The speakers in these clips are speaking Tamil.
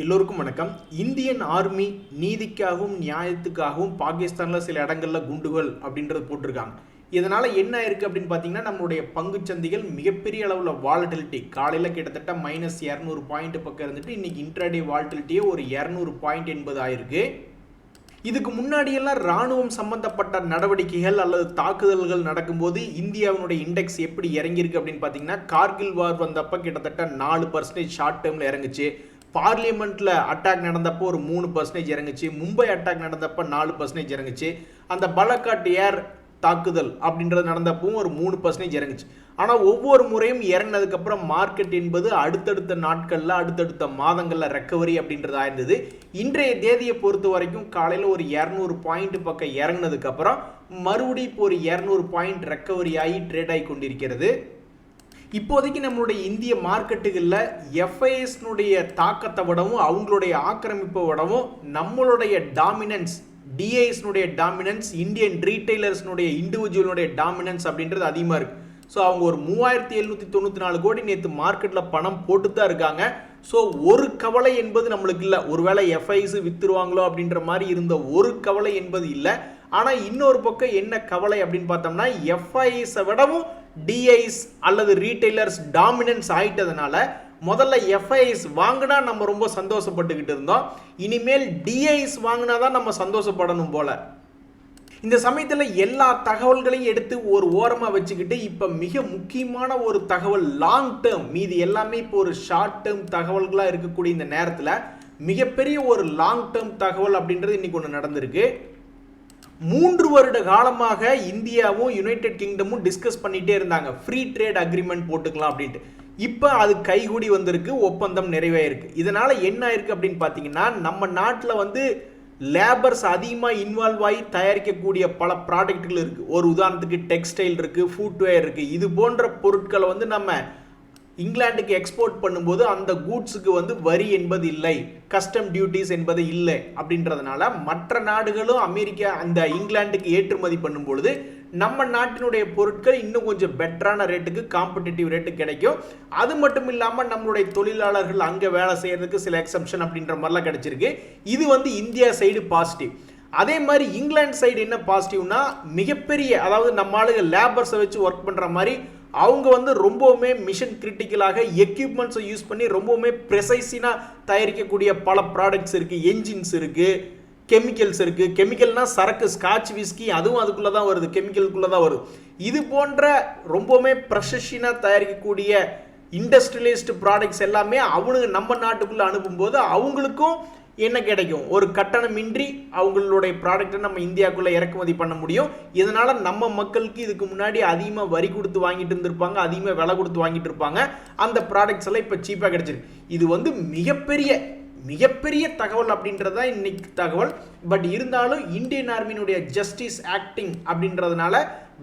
எல்லோருக்கும் வணக்கம். இந்தியன் ஆர்மி நீதிக்காகவும் நியாயத்துக்காகவும் பாகிஸ்தானில் சில இடங்களில் குண்டுகள் அப்படின்றது போட்டிருக்காங்க. இதனால் என்ன ஆயிருக்கு அப்படின்னு பார்த்தீங்கன்னா, நம்மளுடைய பங்குச்சந்தைகள் மிகப்பெரிய அளவில் வாலட்டிலிட்டி காலையில் கிட்டத்தட்ட -200 பாயிண்ட் பக்கம் இருந்துட்டு இன்னைக்கு இன்ட்ராடே வாலட்டிலிட்டியே ஒரு 200 பாயிண்ட் என்பது ஆயிருக்கு. இதுக்கு முன்னாடியெல்லாம் இராணுவம் சம்பந்தப்பட்ட நடவடிக்கைகள் அல்லது தாக்குதல்கள் நடக்கும்போது இந்தியாவினுடைய இண்டெக்ஸ் எப்படி இறங்கியிருக்கு அப்படின்னு பார்த்தீங்கன்னா, கார்கில் வார் வந்தப்போ கிட்டத்தட்ட 4% ஷார்ட் டேர்மில் இறங்குச்சு. பார்லிமெண்ட்டில் அட்டாக் நடந்தப்போ ஒரு 3% இறங்குச்சு. மும்பை அட்டாக் நடந்தப்போ 4% இறங்குச்சு. அந்த பலக்காட் ஏர் தாக்குதல் அப்படின்றது நடந்தப்பவும் ஒரு 3% இறங்குச்சு. ஆனால் ஒவ்வொரு முறையும் இறங்கினதுக்கப்புறம் மார்க்கெட் என்பது அடுத்தடுத்த நாட்களில் அடுத்தடுத்த மாதங்களில் ரெக்கவரி அப்படின்றது ஆயிருந்தது. இன்றைய தேதியை பொறுத்த வரைக்கும் காலையில் ஒரு 200 பாயிண்ட் பக்கம் இறங்கினதுக்கப்புறம் மறுபடியும் இப்போ ஒரு 200 பாயிண்ட் ரெக்கவரி ஆகி ட்ரேட் ஆகி கொண்டிருக்கிறது. இப்போதைக்கு நம்மளுடைய இந்திய மார்க்கெட்டுகளில் எஃப்ஐஎஸ்னுடைய தாக்கத்தை விடவும் அவங்களுடைய ஆக்கிரமிப்பை விடவும் நம்மளுடைய டாமினன்ஸ் டிஐஎஸ்னுடைய டாமினன்ஸ் இந்தியன் ரீட்டைலர்ஸ்னுடைய இண்டிவிஜுவலுடைய டாமினன்ஸ் அப்படின்றது அதிகமாக இருக்குது. ஸோ அவங்க ஒரு 3794 கோடி நேற்று மார்க்கெட்டில் பணம் போட்டு தான் இருக்காங்க. ஸோ ஒரு கவலை என்பது நம்மளுக்கு இல்லை. ஒருவேளை எஃப்ஐஎஸ் வித்துருவாங்களோ அப்படின்ற மாதிரி இருந்த ஒரு கவலை என்பது இல்லை. ஆனால் இன்னொரு பக்கம் என்ன கவலை அப்படின்னு பார்த்தோம்னா, எஃப்ஐஎஸை விடவும் டிஐஸ் அல்லது ரீட்டைலர்ஸ் டாமினன்ஸ் ஆயிட்டதுனால முதல்ல எஃப்ஐஎஸ் வாங்கினா நம்ம ரொம்ப சந்தோஷப்பட்டுக்கிட்டு இருந்தோம். இனிமேல் டிஐஸ் வாங்கினா தான் நம்ம சந்தோஷப்படணும் போல. இந்த சமயத்தில் எல்லா தகவல்களையும் எடுத்து ஒரு ஓரமாக வச்சுக்கிட்டு இப்போ மிக முக்கியமான ஒரு தகவல் லாங் டேர்ம், மீதி எல்லாமே இப்போ ஒரு ஷார்ட் டேர்ம் தகவல்களாக இருக்கக்கூடிய இந்த நேரத்தில் மிகப்பெரிய ஒரு லாங் டேர்ம் தகவல் அப்படின்றது இன்னைக்கு ஒன்று நடந்திருக்கு. 3 வருட காலமாக இந்தியாவும் யுனைடெட் கிங்டமும் டிஸ்கஸ் பண்ணிட்டே இருந்தாங்க, ஃப்ரீ ட்ரேட் அக்ரிமெண்ட் போட்டுக்கலாம் அப்படின்ட்டு. இப்போ அது கைகூடி வந்திருக்கு, ஒப்பந்தம் நிறைவேறிருக்கு. இதனால என்ன ஆயிருக்கு அப்படின்னு பார்த்தீங்கன்னா, நம்ம நாட்டில் லேபர்ஸ் அதிகமாக இன்வால்வ் ஆகி தயாரிக்கக்கூடிய பல ப்ராடக்ட்கள் இருக்குது. ஒரு உதாரணத்துக்கு டெக்ஸ்டைல் இருக்குது, ஃபுட்வேர் இருக்குது. இது போன்ற பொருட்களை நம்ம இங்கிலாந்துக்கு எக்ஸ்போர்ட் பண்ணும்போது அந்த கூட்ஸுக்கு வரி என்பது இல்லை, கஸ்டம் டியூட்டிஸ் என்பது இல்லை. அப்படின்றதுனால மற்ற நாடுகளும் அமெரிக்கா அந்த இங்கிலாந்துக்கு ஏற்றுமதி பண்ணும்பொழுது நம்ம நாட்டினுடைய பொருட்கள் இன்னும் கொஞ்சம் பெட்டரான ரேட்டுக்கு காம்படிட்டிவ் ரேட்டு கிடைக்கும். அது மட்டும் இல்லாமல் நம்மளுடைய தொழிலாளர்கள் அங்கே வேலை செய்யறதுக்கு சில எக்ஸப்ஷன் அப்படின்ற மாதிரிலாம் கிடைச்சிருக்கு. இது இந்தியா சைடு பாசிட்டிவ். அதே மாதிரி இங்கிலாந்து சைடு என்ன பாசிட்டிவ்னா, மிகப்பெரிய அதாவது நம்ம ஆளுங்க லேபர்ஸை வச்சு ஒர்க் பண்ணுற மாதிரி அவங்க ரொம்பவுமே மிஷன் கிரிட்டிக்கலாக எக்யூப்மெண்ட்ஸை யூஸ் பண்ணி ரொம்பவுமே ப்ரெசைஸினாக தயாரிக்கக்கூடிய பல ப்ராடக்ட்ஸ் இருக்குது. என்ஜின்ஸ் இருக்குது, கெமிக்கல்ஸ் இருக்குது. கெமிக்கல்னால் சரக்கு, ஸ்காட்ச், விஸ்கி, அதுவும் அதுக்குள்ளே தான் வருது, கெமிக்கலுக்குள்ளே தான் வருது. இது போன்ற ரொம்பவுமே ப்ரெசஷனாக தயாரிக்கக்கூடிய இண்டஸ்ட்ரியலிஸ்ட் ப்ராடக்ட்ஸ் எல்லாமே அவனுங்க நம்ம நாட்டுக்குள்ளே அனுப்பும்போது அவங்களுக்கும் என்ன கிடைக்கும், ஒரு கட்டணமின்றி அவங்களுடைய ப்ராடக்டை நம்ம இந்தியாவுக்குள்ளே இறக்குமதி பண்ண முடியும். இதனால் நம்ம மக்களுக்கு இதுக்கு முன்னாடி அதிகமாக வரி கொடுத்து வாங்கிட்டு இருந்திருப்பாங்க, அதிகமாக விலை கொடுத்து வாங்கிட்டு இருப்பாங்க. அந்த ப்ராடக்ட்ஸ் எல்லாம் இப்போ சீப்பாக கிடைச்சிருக்கு. இது மிகப்பெரிய தகவல் அப்படின்றது தான் இன்னைக்கு தகவல். பட் இருந்தாலும் இந்தியன் ஆர்மியினுடைய ஜஸ்டிஸ் ஆக்டிங் அப்படின்றதுனால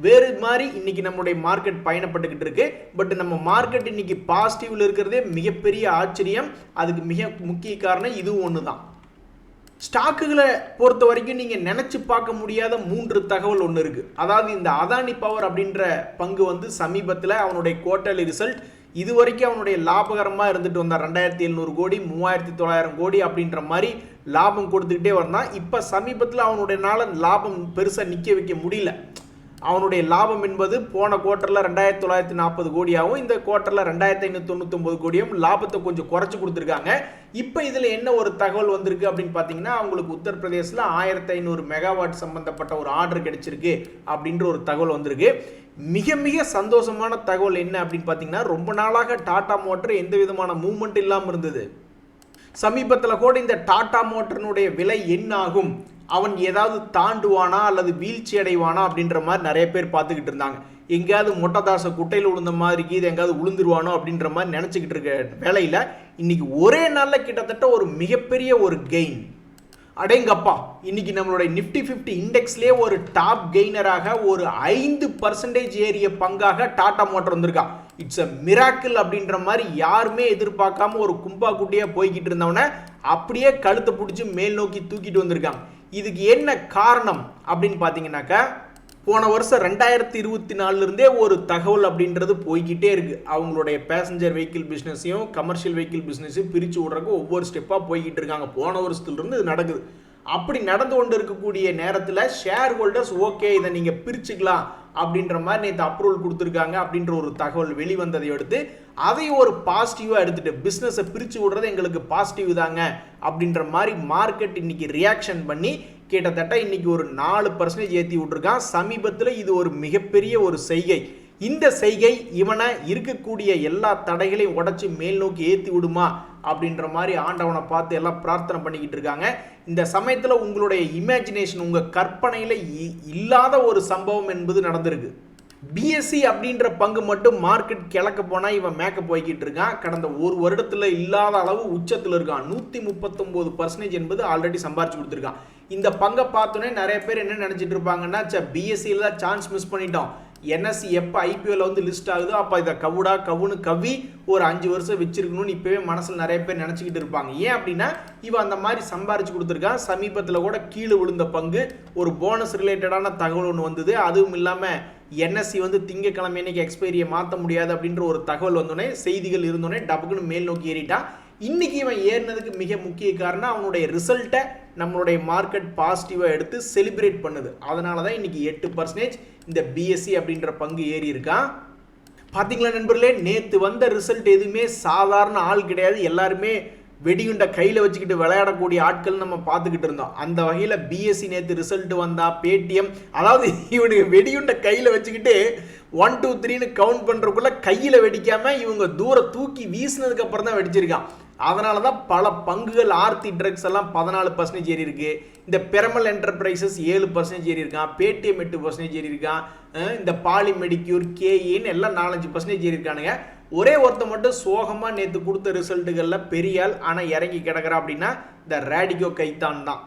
வேறு மாதிரி இன்னைக்கு நம்மளுடைய மார்க்கெட் பயணப்பட்டுக்கிட்டு இருக்கு. பட் நம்ம மார்க்கெட் இன்னைக்கு பாசிட்டிவ்ல இருக்கிறதே மிகப்பெரிய ஆச்சரியம். அதுக்கு மிக முக்கிய காரணம் இதுவும் ஒன்று தான். ஸ்டாக்குகளை பொறுத்த வரைக்கும் நீங்கள் நினச்சி பார்க்க முடியாத 3 தகவல் ஒன்று இருக்குது. அதாவது இந்த அதானி பவர் அப்படின்ற பங்கு சமீபத்தில் அவனுடைய குவார்ட்டர்லி ரிசல்ட் இது வரைக்கும் அவனுடைய லாபகரமாக இருந்துட்டு வந்தார். 2700 கோடி 3900 கோடி அப்படின்ற மாதிரி லாபம் கொடுத்துக்கிட்டே வந்தான். இப்போ சமீபத்தில் அவனுடைய லாபம் பெருசாக நிற்க வைக்க முடியல. அவனுடைய லாபம் என்பது போன குவார்ட்டரில் 2940 கோடியாகவும் இந்த குவார்ட்டரில் 2599 கோடியும் லாபத்தை கொஞ்சம் குறைச்சி கொடுத்துருக்காங்க. இப்போ இதில் என்ன ஒரு தகவல் வந்திருக்கு அப்படின்னு பார்த்தீங்கன்னா, அவங்களுக்கு உத்தரப்பிரதேசில் 1500 மெகாவாட் சம்பந்தப்பட்ட ஒரு ஆர்டர் கிடைச்சிருக்கு அப்படின்ற ஒரு தகவல் வந்திருக்கு. மிக மிக சந்தோஷமான தகவல் என்ன அப்படின்னு பார்த்தீங்கன்னா, ரொம்ப நாளாக டாடா மோட்டர் எந்த விதமான மூவ்மெண்ட் இல்லாமல் இருந்தது. சமீபத்தில் கூட இந்த டாடா மோட்டரினுடைய விலை என்ன ஆகும், அவன் ஏதாவது தாண்டுவானா அல்லது வீழ்ச்சி அடைவானா அப்படின்ற மாதிரி நிறைய பேர் பார்த்துக்கிட்டு இருந்தாங்க. எங்கேயாவது மொட்டதாச குட்டையில் விழுந்த மாதிரி இது எங்கேயாவது விழுந்துருவானோ அப்படின்ற மாதிரி நினச்சிக்கிட்டு இருக்க வேலையில் இன்னைக்கு ஒரே நாளில் கிட்டத்தட்ட ஒரு மிகப்பெரிய ஒரு கெயின். அடேங்கப்பா, இன்னைக்கு நம்மளுடைய நிஃப்டி 50 இண்டெக்ஸ்லேயே ஒரு டாப் கெய்னராக ஒரு 5% ஏறிய பங்காக டாடா மோட்டர் வந்திருக்கா. இட்ஸ் அ மிராக்கிள் அப்படின்ற மாதிரி யாருமே எதிர்பார்க்காம ஒரு கும்பா குட்டியாக போய்கிட்டு இருந்தவன அப்படியே கழுத்தை பிடிச்சி மேல் நோக்கி தூக்கிட்டு வந்திருக்காங்க. இதுக்கு என்ன காரணம் அப்படின்னு பார்த்தீங்கன்னாக்கா, போன வருஷம் 2024 ஒரு தகவல் அப்படின்றது போய்கிட்டே இருக்கு. அவங்களுடைய பேசஞ்சர் வெஹிக்கிள் பிஸ்னஸையும் கமர்ஷியல் வெஹிக்கிள் பிஸ்னஸையும் பிரித்து விட்றதுக்கு ஒவ்வொரு ஸ்டெப்பாக போய்கிட்டு இருக்காங்க. போன வருஷத்துலேருந்து இது நடக்குது. அப்படி நடந்து கொண்டு இருக்கக்கூடிய நேரத்தில் ஷேர் ஹோல்டர்ஸ் ஓகே இதை நீங்கள் பிரிச்சுக்கலாம் அப்படின்ற மாதிரி நேற்று அப்ரூவல் கொடுத்துருக்காங்க அப்படின்ற ஒரு தகவல் வெளிவந்ததை எடுத்து அதை ஒரு பாசிட்டிவாக எடுத்துட்டு பிஸ்னஸை பிரித்து விடுறது எங்களுக்கு பாசிட்டிவ் தாங்க அப்படின்ற மாதிரி மார்க்கெட் இன்னைக்கு ரியாக்ஷன் பண்ணி கிட்டத்தட்ட இன்னைக்கு ஒரு 4% ஏற்றி விட்டுருக்கான். சமீபத்தில் இது ஒரு மிகப்பெரிய ஒரு செய்கை. இந்த செய்கை இவனை இருக்கக்கூடிய எல்லா தடைகளையும் உடைச்சு மேல் நோக்கி ஏற்றி விடுமா அப்படின்ற மாதிரி ஆண்டவனை பார்த்து எல்லாம் பிரார்த்தனை பண்ணிக்கிட்டு இருக்காங்க. இந்த சமயத்தில் உங்களுடைய இமேஜினேஷன் உங்கள் கற்பனையில் இல்லாத ஒரு சம்பவம் என்பது நடந்திருக்கு. பிஎஸ்சி அப்படின்ற பங்கு மட்டும் மார்க்கெட் கிழக்க போனால் இவன் மேக்கப் போய்கிட்டு இருக்கான். கடந்த ஒரு வருடத்தில் இல்லாத அளவு உச்சத்தில் இருக்கான். 139% என்பது ஆல்ரெடி சம்பாரிச்சு கொடுத்துருக்கான். இந்த பங்கை பார்த்தோன்னே நிறைய பேர் என்ன நினச்சிட்டு இருப்பாங்கன்னா, பிஎஸ்சியில் தான் சான்ஸ் மிஸ் பண்ணிட்டோம், என்எஸ்சி எப்போ ஐபிஓவில் வந்து லிஸ்ட் ஆகுதோ அப்போ இதை கவுன்னு கவி ஒரு 5 வருஷம் வச்சிருக்கணும்னு இப்போவே மனசில் நிறைய பேர் நினச்சிக்கிட்டு இருப்பாங்க. ஏன் அப்படின்னா இவன் அந்த மாதிரி சம்பாரிச்சு கொடுத்துருக்கான். சமீபத்தில் கூட கீழே விழுந்த பங்கு ஒரு போனஸ் ரிலேட்டடான தகவல் ஒன்று வந்தது. அதுவும் இல்லாமல் என்எஸ்சி வந்து திங்கக்கிழமை இன்னைக்கு எக்ஸ்பைரியை மாற்ற முடியாது அப்படின்ற ஒரு தகவல் வந்தோடனே செய்திகள் இருந்தோடனே டபுக்குன்னு மேல் நோக்கி ஏறிட்டான். இன்னைக்கு இவன் ஏறினதுக்கு மிக முக்கிய காரணம் அவனுடைய ரிசல்ட்டை நம்மளுடைய மார்க்கெட் பாசிட்டிவாக எடுத்து செலிப்ரேட் பண்ணுது. அதனால தான் இன்னைக்கு 8% இந்த பிஎஸ்சி அப்படின்ற பங்கு ஏறி இருக்கான். பார்த்தீங்களா நண்பர்களே, நேற்று வந்த ரிசல்ட் எதுவுமே சாதாரண ஆள் கிடையாது. எல்லாருமே வெடிகுண்ட கையில் வச்சுக்கிட்டு விளையாடக்கூடிய ஆட்கள் நம்ம பார்த்துக்கிட்டு இருந்தோம். அந்த வகையில் பிஎஸ்சி நேற்று ரிசல்ட் வந்தா பேடிஎம், அதாவது இவனுக்கு வெடிகுண்ட கையில் வச்சுக்கிட்டு 1 2 3ன்னு கவுண்ட் பண்ணுறக்குள்ள கையில் வெடிக்காமல் இவங்க தூரம் தூக்கி வீசினதுக்கு அப்புறம் தான் வெடிச்சிருக்கான். அதனால தான் பல பங்குகள் ஆர்த்தி ட்ரக்ஸ் எல்லாம் 14% ஏறி இருக்கு. இந்த பெரமல் என்டர்பிரைசஸ் 7% ஏறி இருக்கான். பேடிஎம் 8% ஏறி இருக்கான். இந்த பாலி மெடிக்யூர் கேஇன்னு எல்லாம் 4-5% ஏறி இருக்கானுங்க. ஒரே ஒருத்த மட்டும் சோகமாக நேற்று கொடுத்த ரிசல்ட்டுகளில் பெரியால் ஆனால் இறங்கி கிடக்கிறா அப்படின்னா இந்த ரேடிகோ கைத்தான் தான்.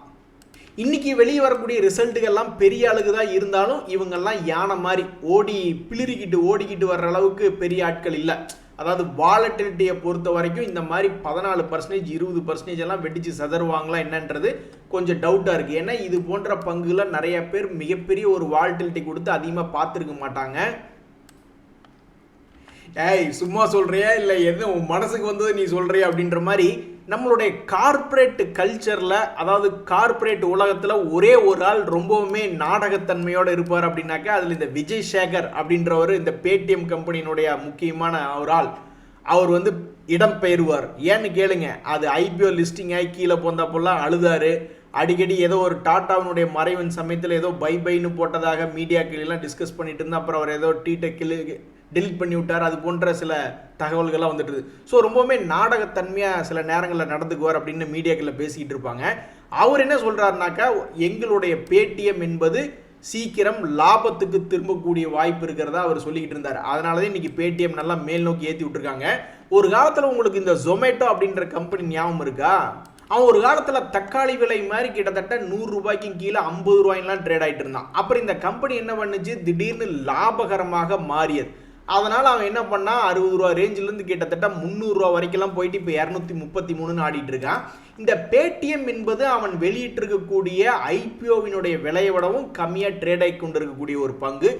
இன்னைக்கு வெளியே வரக்கூடிய ரிசல்ட்டுகள்லாம் பெரிய ஆளுக்கு தான் இருந்தாலும் இவங்கெல்லாம் யானை மாதிரி ஓடிக்கிட்டு வர்ற அளவுக்கு பெரிய ஆட்கள் இல்லை. அதாவது வாலட்டிலிட்டியை பொறுத்த வரைக்கும் இந்த மாதிரி 14% 20% எல்லாம் வெடிச்சு சதருவாங்களா என்னன்றது கொஞ்சம் டவுட்டாக இருக்குது. ஏன்னா இது போன்ற பங்குகளை நிறைய பேர் மிகப்பெரிய ஒரு வாலட்டிலிட்டி கொடுத்து அதிகமாக பார்த்துருக்க மாட்டாங்க. சும்மா சொல்றியா இல்லை எது உன் மனசுக்கு வந்தது நீ சொல்றியா அப்படின்ற மாதிரி நம்மளுடைய கார்பரேட் கல்ச்சரில், அதாவது கார்பரேட் உலகத்தில் ஒரே ஒரு ஆள் ரொம்பவுமே நாடகத்தன்மையோடு இருப்பார் அப்படின்னாக்கா அதில் இந்த விஜய் சேகர் அப்படின்றவர், இந்த பேடிஎம் கம்பெனியினுடைய முக்கியமான ஒரு ஆள். அவர் வந்து இடம் பெயர்வார். ஏன்னு கேளுங்க, அது ஐபிஓ லிஸ்டிங் ஆகி கீழே போந்தப்பெல்லாம் அழுதாரு. அடிக்கடி ஏதோ ஒரு டாட்டாவினுடைய மறைவின் சமயத்தில் ஏதோ பைன்னு போட்டதாக மீடியாக்களெல்லாம் டிஸ்கஸ் பண்ணிட்டு இருந்தால் அப்புறம் அவர் ஏதோ டெலிட் பண்ணி விட்டார். அது போன்ற சில தகவல்கள்லாம் வந்துட்டுது. ஸோ ரொம்பவுமே நாடகத்தன்மையாக சில நேரங்களில் நடந்துக்குவார் அப்படின்னு மீடியாக்களில் பேசிக்கிட்டு இருப்பாங்க. அவர் என்ன சொல்கிறாருனாக்கா, எங்களுடைய பேடிஎம் என்பது சீக்கிரம் லாபத்துக்கு திரும்பக்கூடிய வாய்ப்பு இருக்கிறதா அவர் சொல்லிக்கிட்டு இருந்தார். அதனால தான் இன்றைக்கி பேடிஎம் நல்லா மேல் நோக்கி ஏற்றி விட்டுருக்காங்க. ஒரு காலத்தில் உங்களுக்கு இந்த ஜொமேட்டோ அப்படின்ற கம்பெனி ஞாபகம் இருக்கா? அவன் ஒரு காலத்தில் தக்காளி விலை மாதிரி கிட்டத்தட்ட 100 ரூபாய்க்கும் கீழே 50 ரூபாய்லாம் ட்ரேட் ஆகிட்டு இருந்தான். அப்புறம் இந்த கம்பெனி என்ன பண்ணுச்சு, திடீர்னு லாபகரமாக மாறியது. அதனால் அவன் என்ன பண்ணால் 60 ரூபா ரேஞ்சிலேருந்து கிட்டத்தட்ட 300 ரூபா வரைக்கும்லாம் போயிட்டு இப்போ 233 ஆடிட்டு இருக்கான். இந்த பேடிஎம் என்பது அவன் வெளியிட்டிருக்கக்கூடிய ஐபிஓவினுடைய விலையை விடவும் கம்மியாக ட்ரேட் ஆகி கொண்டு இருக்கக்கூடிய ஒரு பங்கு.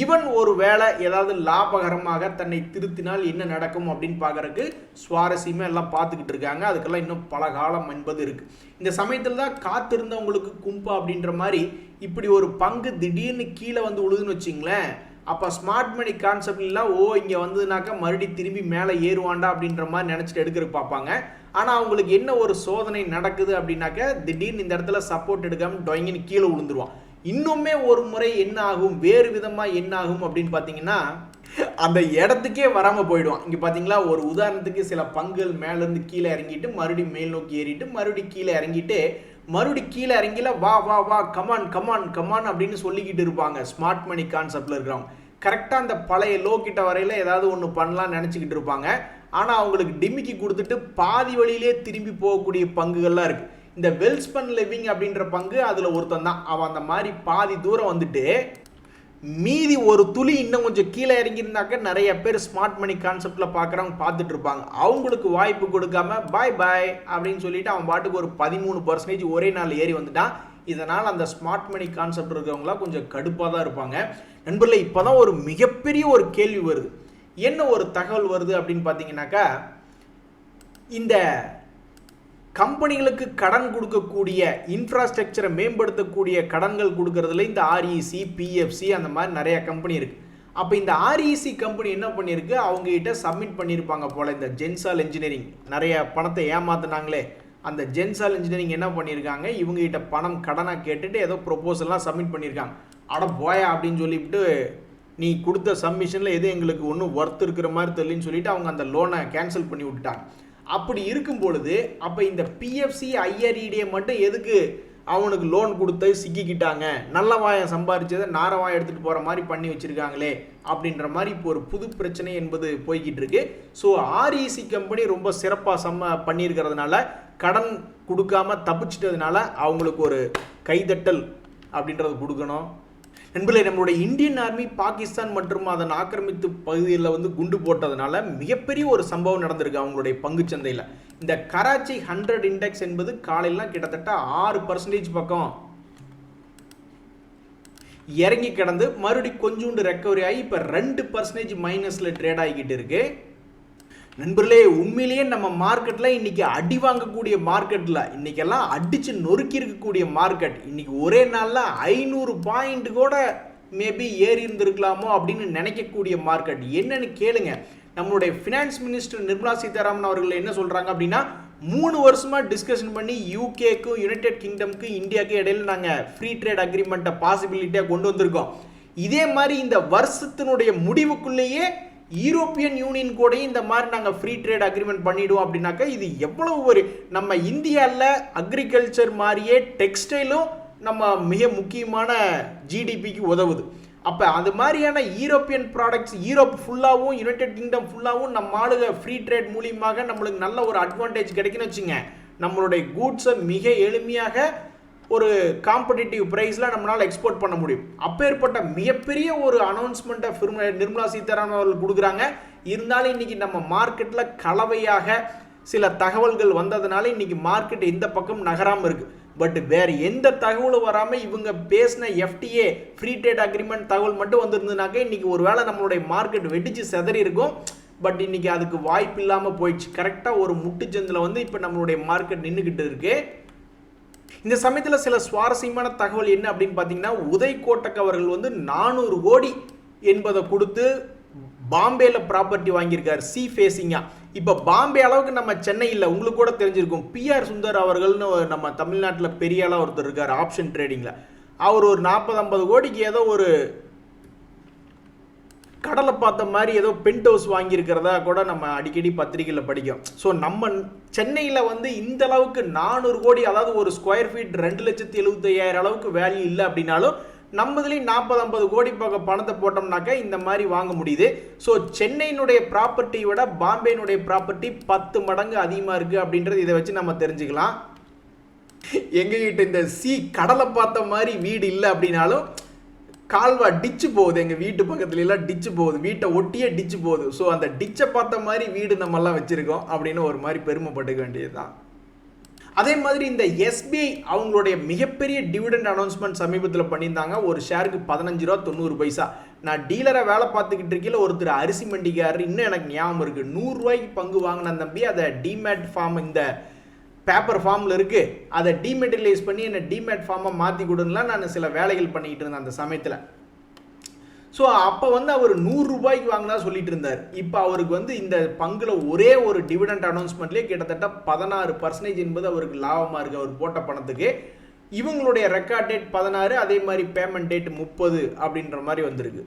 இவன் ஒரு வேளை ஏதாவது லாபகரமாக தன்னை திருத்தினால் என்ன நடக்கும் அப்படின்னு பார்க்கறதுக்கு சுவாரஸ்யமாக எல்லாம் பார்த்துக்கிட்டு இருக்காங்க. அதுக்கெல்லாம் இன்னும் பல காலம் என்பது இருக்குது. இந்த சமயத்தில் தான் காத்திருந்தவங்களுக்கு கும்பா அப்படின்ற மாதிரி இப்படி ஒரு பங்கு திடீர்னு கீழே வந்து உழுதுன்னு வச்சிங்களேன். அப்போ ஸ்மார்ட் மணி கான்செப்ட்லாம் இங்கே வந்ததுனாக்கா மறுபடியும் திரும்பி மேலே ஏறுவாண்டா அப்படின்ற மாதிரி நினச்சிட்டு எடுக்கிறதுக்கு பார்ப்பாங்க. ஆனால் அவங்களுக்கு என்ன ஒரு சோதனை நடக்குது அப்படின்னாக்கா திடீர்னு இந்த இடத்துல சப்போர்ட் எடுக்காமல் டொயங்கின்னு கீழே விழுந்துருவான். இன்னுமே ஒரு முறை என்ன ஆகும், வேறு விதமாக என்ன ஆகும் அப்படின்னு பார்த்தீங்கன்னா அந்த இடத்துக்கே வராமல் போயிடுவான். இங்கே பார்த்தீங்களா, ஒரு உதாரணத்துக்கு சில பங்குகள் மேலேருந்து கீழே இறங்கிட்டு மறுபடியும் மேல் நோக்கி ஏறிட்டு மறுபடியும் கீழே இறங்கிட்டு மறுபடியும் கீழே இறங்கில வா வா வா கமான் அப்படின்னு சொல்லிக்கிட்டு இருப்பாங்க. ஸ்மார்ட் மணி கான்செப்டில் இருக்கிறவங்க கரெக்டாக அந்த பழைய லோ கிட்ட வரையில் ஏதாவது ஒன்று பண்ணலாம்னு நினச்சிக்கிட்டு இருப்பாங்க. ஆனால் அவங்களுக்கு டிமிக்கி கொடுத்துட்டு பாதி வழியிலே திரும்பி போகக்கூடிய பங்குகள்லாம் இருக்குது. இந்த வெல்ஸ்பன் லிவிங் அப்படின்ற பங்கு அதில் ஒருத்தன் தான். அவன் அந்த மாதிரி பாதி தூரம் வந்துட்டு மீதி ஒரு துளி இன்னும் கொஞ்சம் கீழே இறங்கியிருந்தாக்க நிறைய பேர் ஸ்மார்ட் மணி கான்செப்டில் பார்க்குறவங்க பார்த்துட்டு இருப்பாங்க. அவங்களுக்கு வாய்ப்பு கொடுக்காம பாய் அப்படின்னு சொல்லிட்டு அவன் பாட்டுக்கு ஒரு 13% ஒரே நாள் ஏறி வந்துட்டான். இதனால் அந்த ஸ்மார்ட் மணி கான்செப்ட் இருக்கிறவங்களாம் கொஞ்சம் கடுப்பாக தான் இருப்பாங்க. நண்பர்களே, இப்போ தான் ஒரு மிகப்பெரிய ஒரு கேள்வி வருது. என்ன ஒரு தகவல் வருது அப்படின்னு பார்த்தீங்கன்னாக்கா, இந்த கம்பெனிகளுக்கு கடன் கொடுக்கக்கூடிய இன்ஃப்ராஸ்ட்ரக்சரை மேம்படுத்தக்கூடிய கடன்கள் கொடுக்கறதுல இந்த ஆர்இசி, பிஎஃப்சி அந்த மாதிரி நிறைய கம்பெனி இருக்குது. அப்போ இந்த ஆர்இசி கம்பெனி என்ன பண்ணியிருக்கு, அவங்ககிட்ட சப்மிட் பண்ணியிருப்பாங்க போல் இந்த ஜென்சால் இன்ஜினியரிங் நிறைய பணத்தை ஏமாத்தினாங்களே, அந்த ஜென்சால் இன்ஜினியரிங் என்ன பண்ணியிருக்காங்க, இவங்ககிட்ட பணம் கடனாக கேட்டுட்டு ஏதோ ப்ரொபோசல்லாம் சப்மிட் பண்ணியிருக்காங்க. அட போயா அப்படின்னு சொல்லிவிட்டு, நீ கொடுத்த சப்மிஷனில் எது எங்களுக்கு ஒன்றும் ஒர்த் இருக்கிற மாதிரி தெரியலன்னு சொல்லிட்டு அவங்க அந்த லோனை கேன்சல் பண்ணி விட்டுட்டாங்க. அப்படி இருக்கும் பொழுது அப்போ இந்த பிஎஃப்சி, ஐஆர்இடியை மட்டும் எதுக்கு அவனுக்கு லோன் கொடுத்து சிக்கிக்கிட்டாங்க, நல்ல வாயம் சம்பாதிச்சதை நாரவாயம் எடுத்துகிட்டு போகிற மாதிரி பண்ணி வச்சுருக்காங்களே அப்படின்ற மாதிரி இப்போ ஒரு புது பிரச்சனை என்பது போய்கிட்டு இருக்கு. ஸோ ஆர்இசி கம்பெனி ரொம்ப சிறப்பாக பண்ணியிருக்கிறதுனால, கடன் கொடுக்காம தப்பிச்சிட்டதுனால அவங்களுக்கு ஒரு கைதட்டல் அப்படின்றது கொடுக்கணும். நண்பர்களே, நம்மளுடைய இந்தியன் ஆர்மி பாகிஸ்தான் மற்றும் அதன் ஆக்கிரமித்து பகுதியில் வந்து குண்டு போட்டதுனால மிகப்பெரிய ஒரு சம்பவம் நடந்திருக்கு அவங்களுடைய பங்குச்சந்தையில். இந்த கராச்சி 100 இண்டெக்ஸ் என்பது காலையிலாம் கிட்டத்தட்ட 6% பக்கம் இறங்கி கிடந்து மறுபடி கொஞ்சோண்டு ரெக்கவரி ஆகி இப்போ 2% மைனஸில் ட்ரேட் ஆகிக்கிட்டு இருக்கு. நண்பர்களே, உண்மையிலேயே நம்ம மார்க்கெட்டில் இன்றைக்கி அடி வாங்கக்கூடிய மார்க்கெட்டில், இன்றைக்கெல்லாம் அடித்து நொறுக்கி இருக்கக்கூடிய மார்க்கெட், இன்றைக்கி ஒரே நாளில் 500 பாயிண்ட் கூட மேபி ஏறி இருந்திருக்கலாமோ அப்படின்னு நினைக்கக்கூடிய மார்க்கெட். என்னன்னு கேளுங்க, நம்மளுடைய ஃபினான்ஸ் மினிஸ்டர் நிர்மலா சீதாராமன் அவர்கள் என்ன சொல்கிறாங்க அப்படின்னா, 3 வருஷமாக டிஸ்கஷன் பண்ணி யூகேக்கும் யுனைடெட் கிங்டம்க்கு இந்தியாவுக்கு இடையில நாங்கள் ஃப்ரீ ட்ரேட் அக்ரிமெண்ட்டை பாசிபிலிட்டியாக கொண்டு வந்திருக்கோம். இதே மாதிரி இந்த வருஷத்தினுடைய முடிவுக்குள்ளேயே யூரோப்பியன் யூனியன் கூட இந்த மாதிரி நாங்கள் ஃப்ரீ ட்ரேட் அக்ரிமெண்ட் பண்ணிவிடுவோம் அப்படின்னாக்கா, இது எவ்வளவு ஒரு நம்ம இந்தியாவில் அக்ரிகல்ச்சர் மாதிரியே டெக்ஸ்டைலும் நம்ம மிக முக்கியமான ஜிடிபிக்கு உதவுது. அப்போ அது மாதிரியான யூரோப்பியன் ப்ராடக்ட்ஸ் யூரோப் ஃபுல்லாகவும் யுனைடெட் கிங்டம் ஃபுல்லாகவும் நம்ம ஆளுங்க ஃப்ரீ ட்ரேட் மூலியமாக நம்மளுக்கு நல்ல ஒரு அட்வான்டேஜ் கிடைக்குன்னு வச்சுங்க, நம்மளுடைய கூட்ஸை மிக எளிமையாக ஒரு காம்படிட்டிவ் ப்ரைஸில் நம்மளால் எக்ஸ்போர்ட் பண்ண முடியும். அப்பேற்பட்ட மிகப்பெரிய ஒரு அனௌன்ஸ்மெண்ட்டை நிர்மலா சீதாராமன் அவர்கள் கொடுக்குறாங்க. இருந்தாலும் இன்றைக்கி நம்ம மார்க்கெட்டில் கலவையாக சில தகவல்கள் வந்ததுனால இன்றைக்கி மார்க்கெட் இந்த பக்கம் நகராமல் இருக்குது. பட் வேறு எந்த தகவலும் வராமல் இவங்க பேசின எஃப்டிஏ ஃப்ரீ ட்ரேட் அக்ரிமெண்ட் தகவல் மட்டும் வந்திருந்ததுனாக்கா இன்றைக்கி ஒரு வேளை நம்மளுடைய மார்க்கெட் வெடிச்சு செதறி இருக்கும். பட் இன்றைக்கி அதுக்கு வாய்ப்பு இல்லாமல் போயிடுச்சு. கரெக்டாக ஒரு முட்டுச்சந்தில் வந்து இப்போ நம்மளுடைய மார்க்கெட் நின்றுக்கிட்டு இருக்குது. இந்த சமயத்தில் சில சுவாரஸ்யமான தகவல் என்ன அப்படின்னு பார்த்தீங்கன்னா, உதய் கோட்டக் அவர்கள் வந்து 400 கோடி என்பதை கொடுத்து பாம்பேல ப்ராப்பர்ட்டி வாங்கியிருக்காரு சி ஃபேஸிங்கா. இப்போ பாம்பே அளவுக்கு நம்ம சென்னை இல்லை, உங்களுக்கு கூட தெரிஞ்சிருக்கும். பிஆர் சுந்தர் அவர்கள்னு நம்ம தமிழ்நாட்டில் பெரிய அளவு ஒருத்தர் இருக்கார் ஆப்ஷன் ட்ரேடிங்கில். அவர் ஒரு 40-50 கோடிக்கு ஏதோ ஒரு கடலை பார்த்த மாதிரி ஏதோ பென்ட் ஹவுஸ் வாங்கியிருக்கிறதா கூட நம்ம அடிக்கடி பத்திரிகையில் படிக்கும். ஸோ நம்ம சென்னையில் வந்து இந்த அளவுக்கு 400 கோடி, அதாவது ஒரு ஸ்கொயர் ஃபீட் 2,75,000 அளவுக்கு வேல்யூ இல்லை அப்படின்னாலும் நம்ம இதுலேயும் 40-50 கோடி பணத்தை போட்டோம்னாக்கா இந்த மாதிரி வாங்க முடியுது. ஸோ சென்னையினுடைய ப்ராப்பர்ட்டியை விட பாம்பேனுடைய ப்ராப்பர்ட்டி 10 மடங்கு அதிகமாக இருக்குது அப்படின்றது இதை வச்சு நம்ம தெரிஞ்சுக்கலாம். எங்ககிட்ட இந்த கடலை பார்த்த மாதிரி வீடு இல்லை அப்படின்னாலும் கால்வா டிச்சு போகுது, எங்கள் வீட்டு பக்கத்துல எல்லாம் டிச்சு போகுது, வீட்டை ஒட்டியே டிச்சு போகுது. ஸோ அந்த டிச்சை பார்த்த மாதிரி வீடு நம்மெல்லாம் வச்சுருக்கோம் அப்படின்னு ஒரு மாதிரி பெருமைப்பட்டுக்க வேண்டியது தான். அதே மாதிரி இந்த எஸ்பிஐ அவங்களுடைய மிகப்பெரிய டிவிடெண்ட் அனௌன்ஸ்மெண்ட் சமீபத்தில் பண்ணியிருந்தாங்க. ஒரு ஷேருக்கு 15 ரூபா 90 பைசா. நான் டீலரை வேலை பார்த்துக்கிட்டு இருக்கையில் ஒருத்தர் அரிசி மண்டிக்காரர், இன்னும் எனக்கு ஞாபகம் இருக்குது, 100 ரூபாய்க்கு பங்கு வாங்கின தம்பி, அதை டிமேட் ஃபார்ம் இந்த பேப்பர் ஃபார்மில் இருக்குது, அதை டிமெட்டீரியலைஸ் பண்ணி என்னை டிமேட் ஃபார்மாக மாற்றி கொடுக்கலாம் நான் சில வேலைகள் பண்ணிக்கிட்டு இருந்தேன் அந்த சமயத்தில். ஸோ அப்போ வந்து அவர் 100 ரூபாய்க்கு வாங்கினா சொல்லிட்டு இருந்தார். இப்போ அவருக்கு வந்து இந்த பங்கில் ஒரே ஒரு டிவிடெண்ட் அனௌன்ஸ்மெண்ட்லேயே கிட்டத்தட்ட 16% என்பது அவருக்கு லாபமாக இருக்குது அவர் போட்ட பணத்துக்கு. இவங்களுடைய ரெக்கார்ட் டேட் 16, அதே மாதிரி பேமெண்ட் டேட் 30 அப்படின்ற மாதிரி வந்திருக்கு.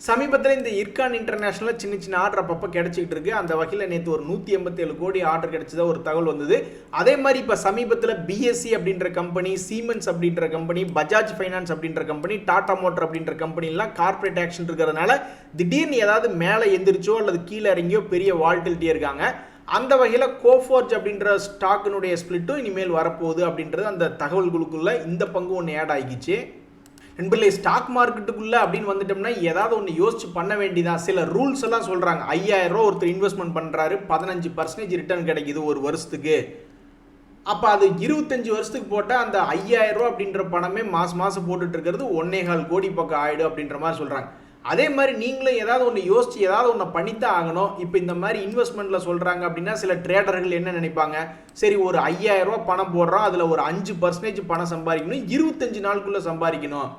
சமீபத்தில் இந்த இர்கான் இன்டர்நேஷனலில் சின்ன சின்ன ஆர்டர் அப்பப்போ கிடைச்சிக்கிட்டு இருக்கு. அந்த வகையில் நேற்று ஒரு 187 கோடி ஆர்டர் கிடைச்சதா ஒரு தகவல் வந்தது. அதே மாதிரி இப்போ சமீபத்தில் பிஎஸ்சி அப்படின்ற கம்பெனி, சீமென்ஸ் அப்படின்ற கம்பெனி, பஜாஜ் ஃபைனான்ஸ் அப்படின்ற கம்பெனி, டாடா மோட்டர் அப்படின்ற கம்பெனிலாம் கார்பரேட் ஆக்ஷன் இருக்கிறதுனால திடீர்னு ஏதாவது மேலே எந்திரிச்சோ அல்லது கீழே இறங்கியோ பெரிய வால்டிலிட்டியே இருக்காங்க. அந்த வகையில் கோஃபோர்ஜ் அப்படின்ற ஸ்டாக்கினுடைய ஸ்பிளிட்டும் இனிமேல் வரப்போகுது அப்படின்றது அந்த தகவல்களுக்குள்ள இந்த பங்கு ஒன்று ஆட் ஆகிச்சு. நண்பர்களே, ஸ்டாக் மார்க்கெட்டுக்குள்ளே அப்படின்னு வந்துட்டோம்னா ஏதாவது ஒன்று யோசிச்சு பண்ண வேண்டியதான். சில ரூல்ஸ் எல்லாம் சொல்கிறாங்க. 5000 ரூபா ஒருத்தர் இன்வெஸ்ட்மெண்ட் பண்ணுறாரு, 15% ரிட்டர்ன் கிடைக்குது ஒரு வருஷத்துக்கு. அப்போ அது 25 வருஷத்துக்கு போட்டால் அந்த 5000 ரூபா அப்படின்ற பணமே மாதம் போட்டுட்டு இருக்கிறது 1.25 கோடி பக்கம் ஆயிடும் அப்படின்ற மாதிரி சொல்கிறாங்க. அதே மாதிரி நீங்களும் ஏதாவது ஒன்று யோசிச்சு ஏதாவது ஒன்று பண்ணித்தான் ஆகணும். இப்போ இந்த மாதிரி இன்வெஸ்ட்மெண்ட்ல சொல்கிறாங்க அப்படின்னா சில ட்ரேடர்கள் என்ன நினைப்பாங்க, சரி ஒரு 5000 ரூபா பணம் போடுறோம், அதில் ஒரு 5% பணம் சம்பாதிக்கணும், 25 நாளுக்குள்ளே சம்பாதிக்கணும்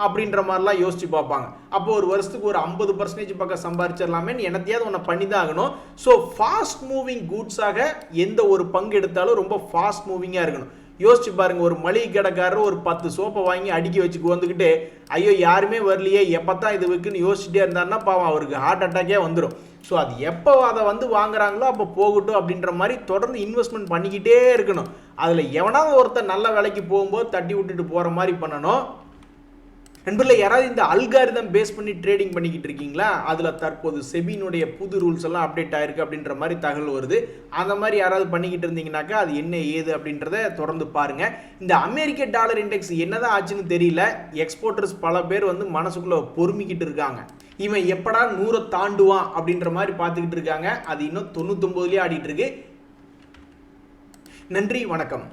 அப்படின்ற மாதிரிலாம் யோசிச்சு பார்ப்பாங்க. அப்போ ஒரு வருஷத்துக்கு ஒரு 50% பக்கம் சம்பாதிச்சிடலாமே, என்னத்தையாவது ஒன்று பண்ணி தான் ஆகணும். ஸோ ஃபாஸ்ட் மூவிங் கூட்ஸாக எந்த ஒரு பங்கு எடுத்தாலும் ரொம்ப ஃபாஸ்ட் மூவிங்காக இருக்கணும். யோசிச்சு பாருங்க, ஒரு மளிகை கடைக்காரர் ஒரு 10 சோப்பை வாங்கி அடுக்கி வச்சுக்கு வந்துக்கிட்டு ஐயோ யாருமே வரலையே எப்போ தான் இது விற்குன்னு யோசிச்சுட்டே இருந்தாருன்னா பாவம் அவருக்கு ஹார்ட் அட்டாக்கே வந்துடும். ஸோ அது எப்போ அதை வந்து வாங்குறாங்களோ அப்போ போகட்டும் அப்படின்ற மாதிரி தொடர்ந்து இன்வெஸ்ட்மெண்ட் பண்ணிக்கிட்டே இருக்கணும். அதில் எவனாவது ஒருத்தர் நல்ல விலைக்கு போகும்போது தட்டி விட்டுட்டு போகிற மாதிரி பண்ணணும். நண்பர்களே, யாராவது இந்த அல்காரிதம் பேஸ் பண்ணி ட்ரேடிங் பண்ணிக்கிட்டு இருக்கீங்களா? அதில் தற்போது செபினுடைய புது ரூல்ஸ் எல்லாம் அப்டேட் ஆயிருக்கு அப்படின்ற மாதிரி தகவல் வருது. அந்த மாதிரி யாராவது பண்ணிக்கிட்டு இருந்தீங்கன்னாக்கா அது என்ன ஏது அப்படின்றத தொடர்ந்து பாருங்க. இந்த அமெரிக்க டாலர் இண்டெக்ஸ் என்னதான் ஆச்சுன்னு தெரியல. எக்ஸ்போர்ட்டர்ஸ் பல பேர் வந்து மனசுக்குள்ள பொறுமிக்கிட்டு இருக்காங்க. இவன் எப்படா 100 தாண்டுவான் அப்படின்ற மாதிரி பார்த்துக்கிட்டு இருக்காங்க. அது இன்னும் 99லயே ஆடிட்டு இருக்கு. நன்றி, வணக்கம்.